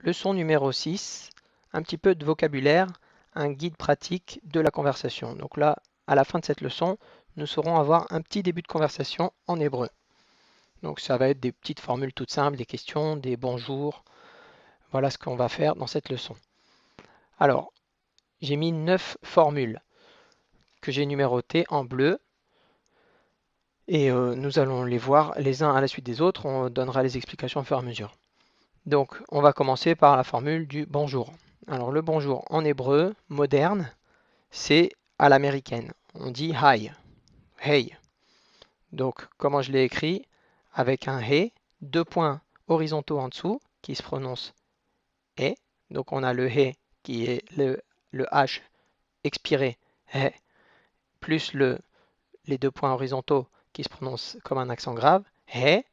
Leçon numéro 6, un petit peu de vocabulaire, un guide pratique de la conversation. Donc là, à la fin de cette leçon, nous saurons avoir un petit début de conversation en hébreu. Donc ça va être des petites formules toutes simples, des questions, des bonjours. Voilà ce qu'on va faire dans cette leçon. Alors, j'ai mis 9 formules que j'ai numérotées en bleu. Et nous allons les voir les uns à la suite des autres. On donnera les explications au fur et à mesure. Donc, on va commencer par la formule du bonjour. Alors, le bonjour en hébreu moderne, c'est à l'américaine. On dit hi, hey. Donc, comment je l'ai écrit? Avec un hey, 2 points horizontaux en dessous qui se prononcent et. Donc, on a le hey qui est le H expiré, hey, plus les 2 points horizontaux qui se prononcent comme un accent grave, hey.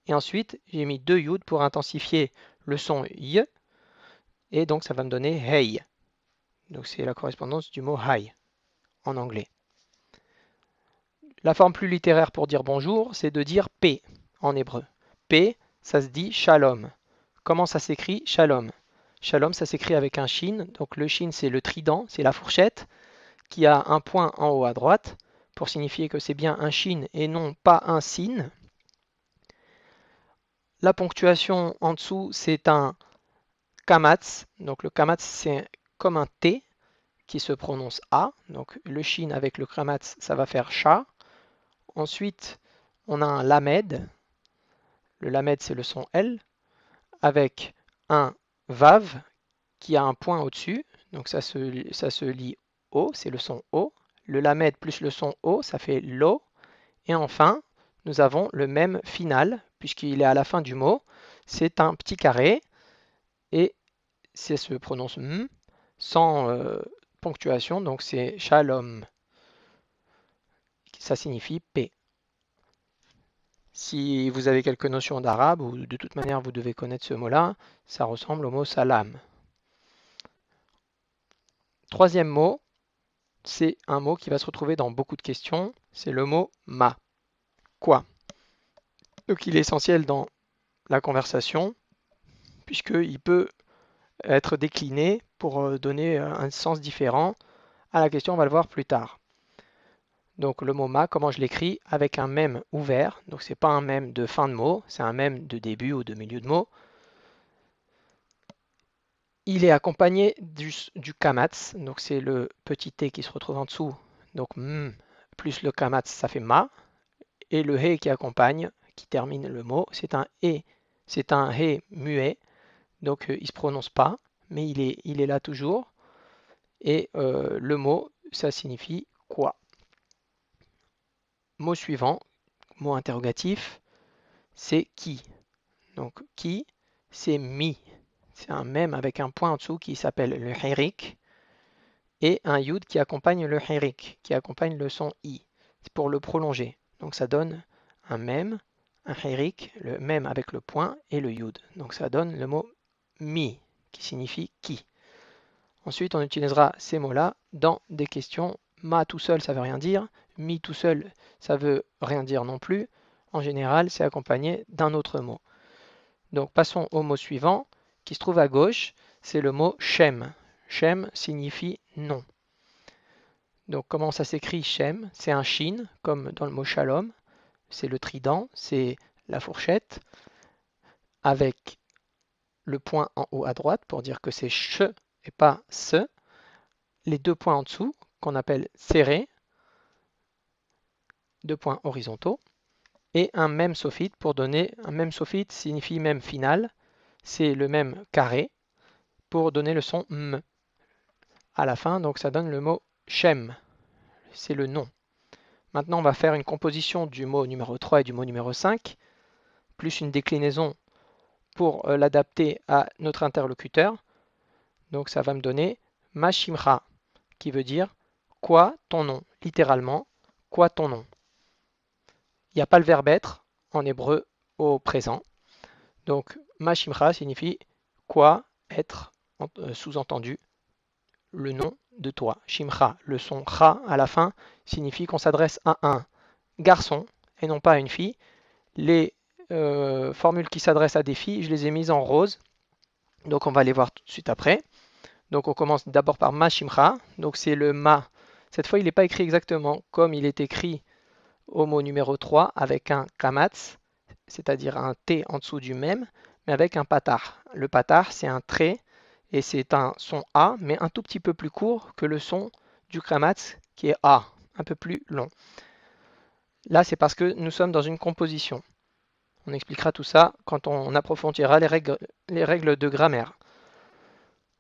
Et ensuite, j'ai mis 2 yud pour intensifier le son y. Et donc, ça va me donner hey. Donc, c'est la correspondance du mot hi en anglais. La forme plus littéraire pour dire bonjour, c'est de dire paix en hébreu. Paix, ça se dit shalom. Comment ça s'écrit? Shalom. Shalom, ça s'écrit avec un shin. Donc, le shin, c'est le trident, c'est la fourchette qui a un point en haut à droite pour signifier que c'est bien un shin et non pas un sin. La ponctuation en dessous, c'est un kamatz. Donc le kamatz, c'est comme un T qui se prononce A. Donc le shin avec le kamatz, ça va faire sha. Ensuite, on a un lamed. Le lamed, c'est le son L. Avec un vav qui a un point au-dessus. Donc ça se lit O, c'est le son O. Le lamed plus le son O, ça fait lo. Et enfin, nous avons le même final, puisqu'il est à la fin du mot. C'est un petit carré. Et ça se prononce m sans ponctuation, donc c'est shalom. Ça signifie paix. Si vous avez quelques notions d'arabe, ou de toute manière vous devez connaître ce mot-là, ça ressemble au mot salam. Troisième mot, c'est un mot qui va se retrouver dans beaucoup de questions, c'est le mot ma. Quoi? Donc il est essentiel dans la conversation, puisqu'il peut être décliné pour donner un sens différent à la question, on va le voir plus tard. Donc le mot ma, comment je l'écris? Avec un mème ouvert. Donc c'est pas un mème de fin de mot, c'est un mème de début ou de milieu de mot. Il est accompagné du kamatz, donc c'est le petit t qui se retrouve en dessous. Donc m plus le kamatz, ça fait ma. Et le he qui accompagne, qui termine le mot, c'est un e. C'est un he muet, donc il se prononce pas, mais il est là toujours. Et le mot, ça signifie quoi? Mot suivant, mot interrogatif, c'est qui. Donc qui, c'est mi. C'est un mème avec un point en dessous qui s'appelle le hirik et un yud qui accompagne le hirik, qui accompagne le son i. C'est pour le prolonger. Donc ça donne un mème, un hirik, le mème avec le point et le yud. Donc ça donne le mot mi, qui signifie qui. Ensuite, on utilisera ces mots-là dans des questions. Ma tout seul, ça veut rien dire. Mi tout seul, ça veut rien dire non plus. En général, c'est accompagné d'un autre mot. Donc passons au mot suivant qui se trouve à gauche, c'est le mot Shem. Shem signifie nom. Donc comment ça s'écrit Shem? C'est un shin, comme dans le mot Shalom. C'est le trident, c'est la fourchette, avec le point en haut à droite pour dire que c'est ch et pas se. Les 2 points en dessous, qu'on appelle serré, 2 points horizontaux, et un même sophite pour donner, un même sophite signifie même final, c'est le même carré pour donner le son m à la fin, donc ça donne le mot Shem, c'est le nom. Maintenant, on va faire une composition du mot numéro 3 et du mot numéro 5, plus une déclinaison pour l'adapter à notre interlocuteur. Donc ça va me donner Mashimcha, qui veut dire quoi ton nom, littéralement, quoi ton nom. Il n'y a pas le verbe être en hébreu au présent. Donc Mashimcha signifie quoi être, sous-entendu le nom de toi. Shimcha, le son cha à la fin signifie qu'on s'adresse à un garçon et non pas à une fille. Les formules qui s'adressent à des filles, je les ai mises en rose Donc on va les voir tout de suite après. Donc on commence d'abord par ma shimcha. Donc c'est le ma. Cette fois, il n'est pas écrit exactement comme il est écrit au mot numéro 3 avec un kamatz, c'est-à-dire un T en dessous du même, mais avec un patar. Le patar, c'est un trait et c'est un son A, mais un tout petit peu plus court que le son du kamatz qui est A, un peu plus long. Là, c'est parce que nous sommes dans une composition. On expliquera tout ça quand on approfondira les règles de grammaire.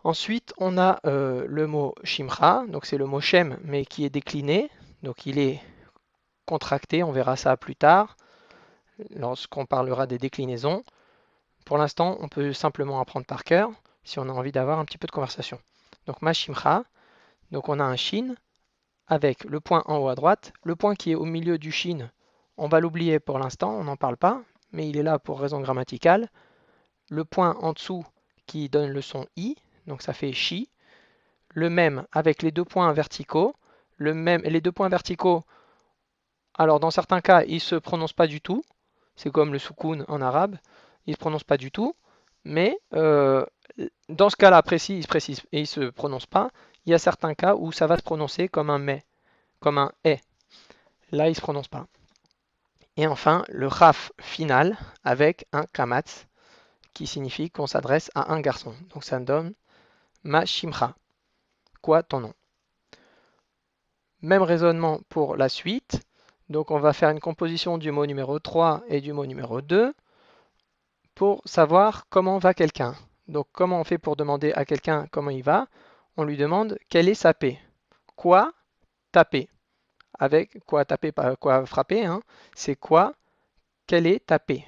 Ensuite, on a le mot shimcha, donc c'est le mot shem, mais qui est décliné, donc il est contracté, on verra ça plus tard, lorsqu'on parlera des déclinaisons. Pour l'instant, on peut simplement apprendre par cœur, si on a envie d'avoir un petit peu de conversation. Donc ma shimcha, donc on a un shin, avec le point en haut à droite, le point qui est au milieu du shin, on va l'oublier pour l'instant, on n'en parle pas, mais il est là pour raison grammaticale. Le point en dessous qui donne le son i, donc ça fait chi. Le même avec les deux points verticaux. Les deux points verticaux, alors dans certains cas, ils ne se prononcent pas du tout. C'est comme le soukoun en arabe, ils ne se prononcent pas du tout. Mais dans ce cas-là précis, il se précise et il ne se prononce pas. Il y a certains cas où ça va se prononcer comme un mais, comme un est. Là, il ne se prononce pas. Et enfin, le raf final avec un kamatz qui signifie qu'on s'adresse à un garçon. Donc ça donne ma shimcha. Quoi ton nom? Même raisonnement pour la suite. Donc on va faire une composition du mot numéro 3 et du mot numéro 2 pour savoir comment va quelqu'un. Donc comment on fait pour demander à quelqu'un comment il va? On lui demande quelle est sa paix. Quoi taper? Avec quoi taper, pas quoi frapper, hein. C'est quoi? Quelle est ta paix?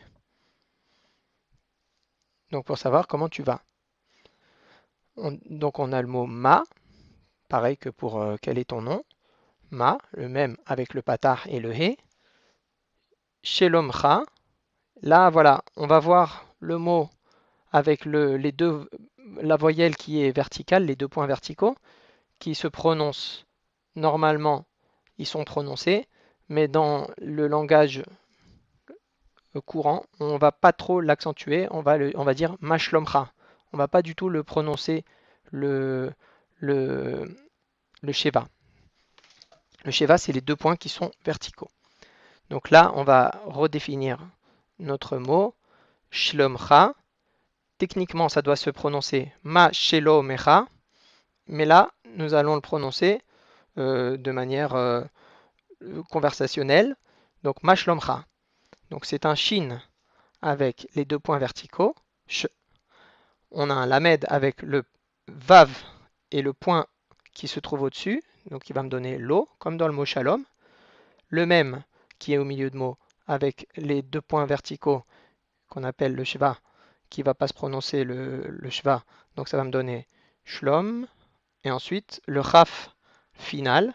Donc pour savoir comment tu vas. Donc on a le mot ma, pareil que pour quel est ton nom. Ma, le même avec le patar et le he. Shelomcha. Là, voilà, on va voir le mot avec la voyelle qui est verticale, les deux points verticaux, qui se prononcent normalement, ils sont prononcés, mais dans le langage courant, on ne va pas trop l'accentuer, on va dire mashlomcha. On ne va pas du tout le prononcer le, le, le sheva. Le sheva, c'est les deux points qui sont verticaux. Donc là, on va redéfinir notre mot, shlomcha. Techniquement, ça doit se prononcer ma shelomecha, mais là, nous allons le prononcer de manière conversationnelle. Donc ma shlomcha. Donc c'est un shin avec les deux points verticaux. Sh. On a un lamed avec le vav et le point qui se trouve au-dessus, donc il va me donner l'eau, comme dans le mot shalom. Le même qui est au milieu de mot avec les deux points verticaux qu'on appelle le shva, qui ne va pas se prononcer le shva, donc ça va me donner shlom. Et ensuite le raf final,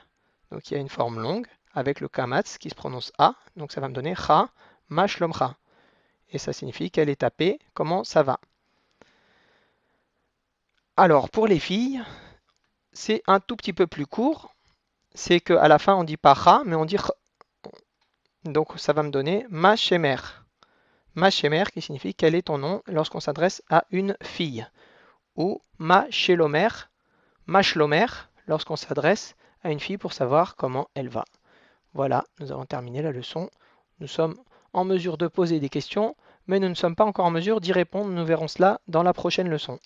donc il y a une forme longue, avec le kamatz qui se prononce a, donc ça va me donner cha, ma shlomcha. Et ça signifie qu'elle est tapée, comment ça va. Alors pour les filles, c'est un tout petit peu plus court, c'est qu'à la fin on dit pas cha, mais on dit ch. Donc ça va me donner ma shemer. Ma shemer qui signifie quel est ton nom lorsqu'on s'adresse à une fille. Ou ma shelomer, ma shlomer lorsqu'on s'adresse à une fille pour savoir comment elle va. Voilà, nous avons terminé la leçon. Nous sommes en mesure de poser des questions, mais nous ne sommes pas encore en mesure d'y répondre. Nous verrons cela dans la prochaine leçon.